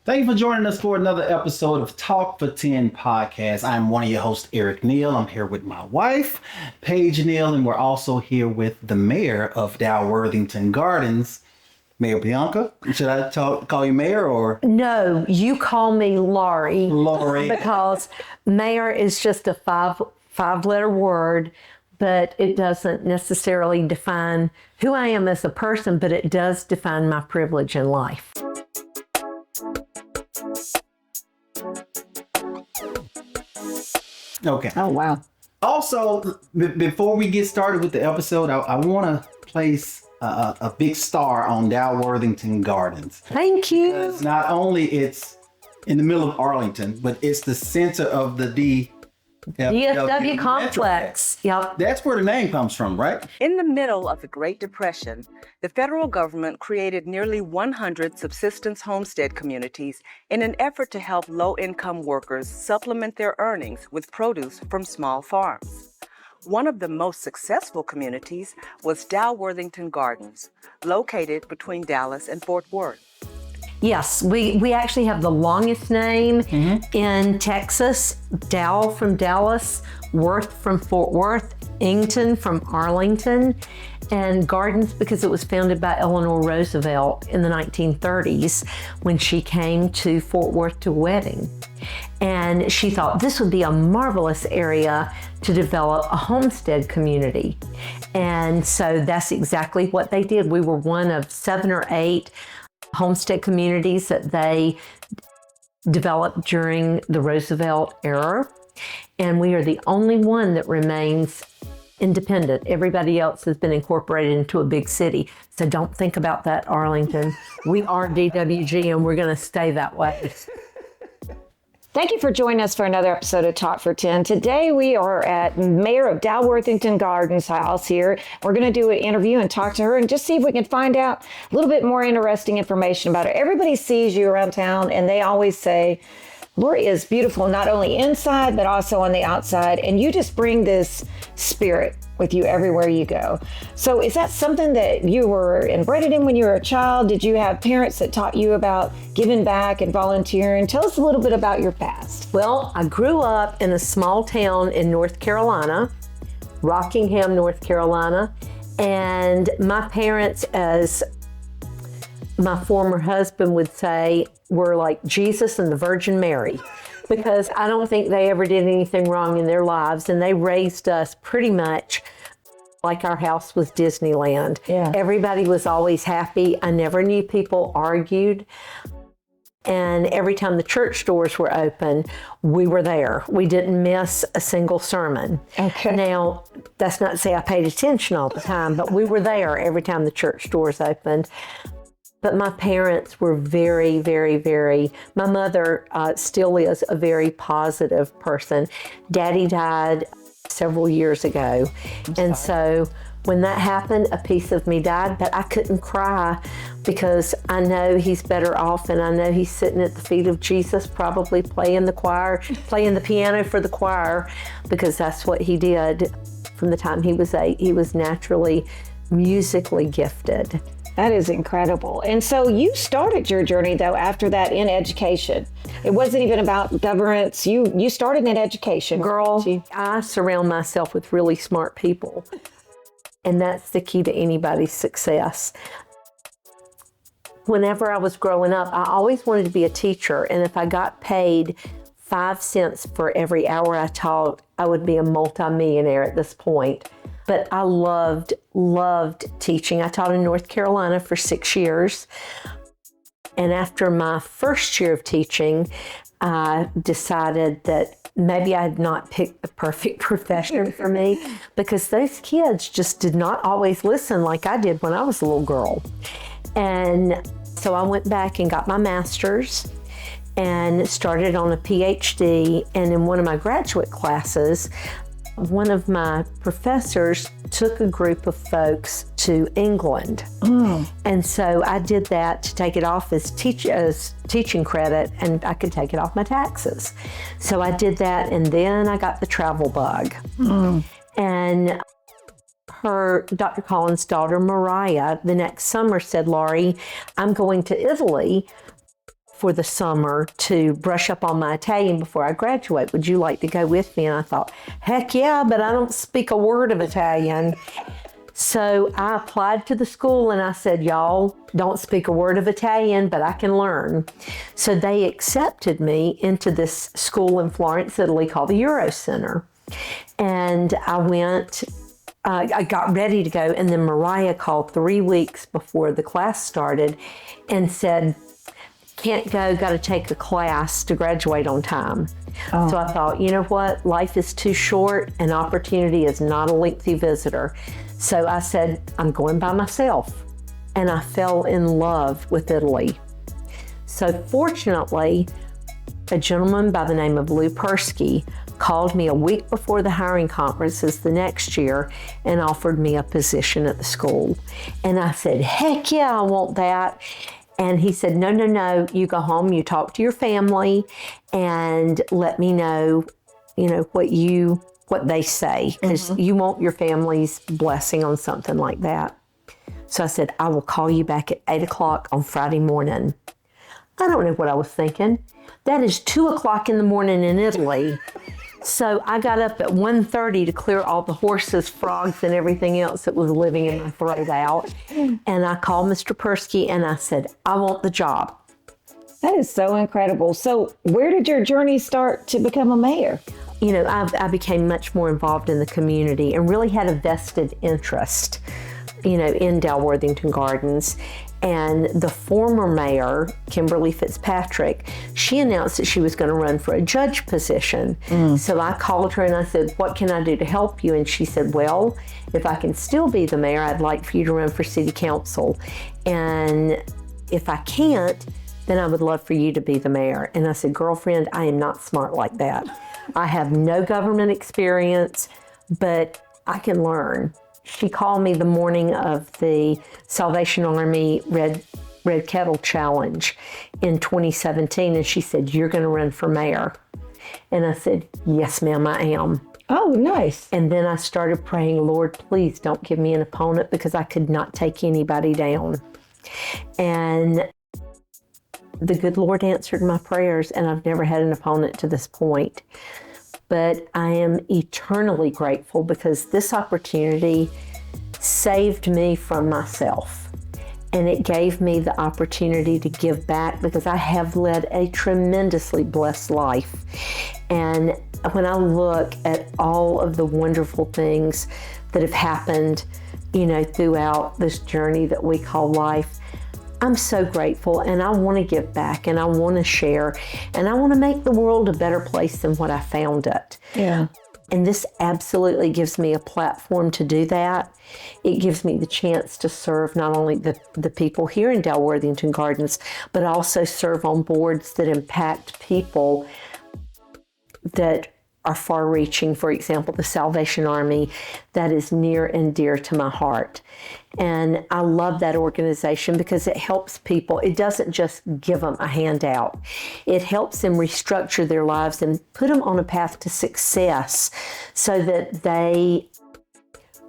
Thank you for joining us for another episode of Talk for 10 podcast. I'm one of your hosts, Eric Neal. I'm here with my wife, Paige Neal, and we're also here with the mayor of Dalworthington Gardens, Mayor Bianca. Should I call you mayor or? No, you call me Laurie. Laurie. Because mayor is just a five-letter word, but it doesn't necessarily define who I am as a person, but it does define my privilege in life. Okay. Oh, wow. Also, before we get started with the episode, I want to place a big star on Dalworthington Gardens. Thank you. Because not only it's in the middle of Arlington, but it's the center of the DFW complex. Yep. That's where the name comes from, right? In the middle of the Great Depression, the federal government created nearly 100 subsistence homestead communities in an effort to help low-income workers supplement their earnings with produce from small farms. One of the most successful communities was Dalworthington Gardens, located between Dallas and Fort Worth. Yes, we actually have the longest name in Texas. Dal from Dallas, Worth from Fort Worth, Ington from Arlington, and Gardens because it was founded by Eleanor Roosevelt in the 1930s when she came to Fort Worth to a wedding. And she thought this would be a marvelous area to develop a homestead community. And so that's exactly what they did. We were one of 7 or 8 homestead communities that they developed during the Roosevelt era. And we are the only one that remains independent. Everybody else has been incorporated into a big city. So don't think about that, Arlington. We are DWG and we're going to stay that way. Thank you for joining us for another episode of Talk for 10. Today we are at Mayor of Dalworthington Gardens house here. We're going to do an interview and talk to her and just see if we can find out a little bit more interesting information about her. Everybody sees you around town and they always say, Laurie is beautiful, not only inside, but also on the outside. And you just bring this spirit with you everywhere you go. So is that something that you were inbred in when you were a child? Did you have parents that taught you about giving back and volunteering? Tell us a little bit about your past. Well, I grew up in a small town in North Carolina, Rockingham, North Carolina. And my parents, as my former husband would say, were like Jesus and the Virgin Mary, because I don't think they ever did anything wrong in their lives. And they raised us pretty much like our house was Disneyland. Yeah. Everybody was always happy. I never knew people argued. And every time the church doors were open, we were there. We didn't miss a single sermon. Okay. Now, that's not to say I paid attention all the time, but we were there every time the church doors opened. But my parents were very, very, very, my mother still is a very positive person. Daddy died several years ago. And so when that happened, a piece of me died, but I couldn't cry because I know he's better off and I know he's sitting at the feet of Jesus, probably playing the piano for the choir, because that's what he did from the time he was 8. He was naturally musically gifted. That is incredible. And so you started your journey, though, after that in education. It wasn't even about governance. You started in education. Girl, I surround myself with really smart people. And that's the key to anybody's success. Whenever I was growing up, I always wanted to be a teacher. And if I got paid 5 cents for every hour I taught, I would be a multimillionaire at this point. But I loved teaching. I taught in North Carolina for 6 years. And after my first year of teaching, I decided that maybe I had not picked the perfect profession for me, because those kids just did not always listen like I did when I was a little girl. And so I went back and got my master's and started on a PhD. And in one of my graduate classes, one of my professors took a group of folks to England. And so I did that to take it off as teaching credit, and I could take it off my taxes. So I did that, and then I got the travel bug. And Dr. Collins' daughter, Mariah, the next summer said, Laurie, I'm going to Italy for the summer to brush up on my Italian before I graduate. Would you like to go with me? And I thought, heck yeah, but I don't speak a word of Italian. So I applied to the school and I said, y'all don't speak a word of Italian, but I can learn. So they accepted me into this school in Florence, Italy called the Euro Center. And I went, I got ready to go. And then Mariah called 3 weeks before the class started and said, can't go, got to take a class to graduate on time. Oh. So I thought, you know what? Life is too short and opportunity is not a lengthy visitor. So I said, I'm going by myself. And I fell in love with Italy. So fortunately, a gentleman by the name of Lou Persky called me a week before the hiring conferences the next year and offered me a position at the school. And I said, heck yeah, I want that. And he said, no, you go home, you talk to your family and let me know, what they say, because you want your family's blessing on something like that. So I said, I will call you back at 8:00 on Friday morning. I don't know what I was thinking. That is 2:00 in the morning in Italy. So I got up at 1:30 to clear all the horses, frogs, and everything else that was living in my throat out. And I called Mr. Persky and I said, I want the job. That is so incredible. So where did your journey start to become a mayor? I became much more involved in the community and really had a vested interest, in Dalworthington Gardens. And the former mayor, Kimberly Fitzpatrick, she announced that she was going to run for a judge position. So I called her and I said, what can I do to help you? And she said, well, if I can still be the mayor, I'd like for you to run for city council. And if I can't, then I would love for you to be the mayor. And I said, girlfriend, I am not smart like that. I have no government experience, but I can learn. She called me the morning of the Salvation Army Red Kettle Challenge in 2017, and she said, you're going to run for mayor. And I said, yes, ma'am, I am. Oh, nice. And then I started praying, Lord, please don't give me an opponent because I could not take anybody down. And the good Lord answered my prayers, and I've never had an opponent to this point. But I am eternally grateful because this opportunity saved me from myself. And it gave me the opportunity to give back because I have led a tremendously blessed life. And when I look at all of the wonderful things that have happened, throughout this journey that we call life, I'm so grateful, and I want to give back, and I want to share, and I want to make the world a better place than what I found it. Yeah. And this absolutely gives me a platform to do that. It gives me the chance to serve not only the people here in Dalworthington Gardens, but also serve on boards that impact people that are far-reaching. For example, the Salvation Army, that is near and dear to my heart. And I love that organization because it helps people. It doesn't just give them a handout. It helps them restructure their lives and put them on a path to success so that they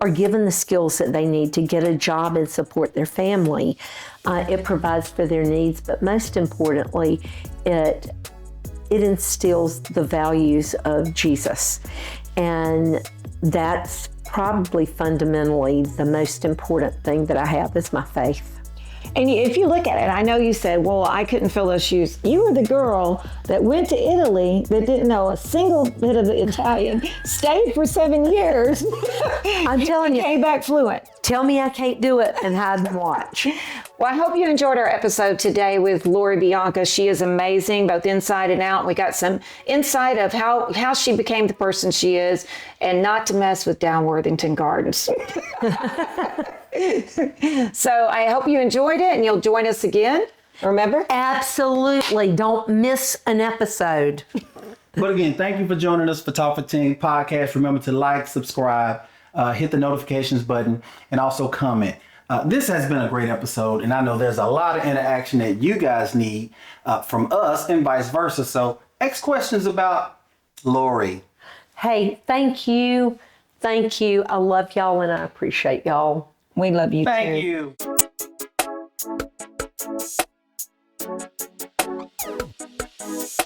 are given the skills that they need to get a job and support their family. It provides for their needs, but most importantly, it instills the values of Jesus. And that's probably fundamentally the most important thing that I have is my faith. And if you look at it, I know you said, well, I couldn't fill those shoes. You were the girl that went to Italy that didn't know a single bit of Italian, stayed for 7 years. I'm telling you. Came back fluent. Tell me I can't do it and hide and watch. Well, I hope you enjoyed our episode today with Laurie Bianco. She is amazing, both inside and out. We got some insight of how she became the person she is, and not to mess with Dalworthington Gardens. So I hope you enjoyed it, and you'll join us again. Remember? Absolutely. Don't miss an episode. But again, thank you for joining us for Talk for 10 podcast. Remember to like, subscribe, hit the notifications button, and also comment. This has been a great episode, and I know there's a lot of interaction that you guys need from us and vice versa. So ask questions about Laurie. Hey, thank you. Thank you. I love y'all and I appreciate y'all. We love you too. Thank you. you.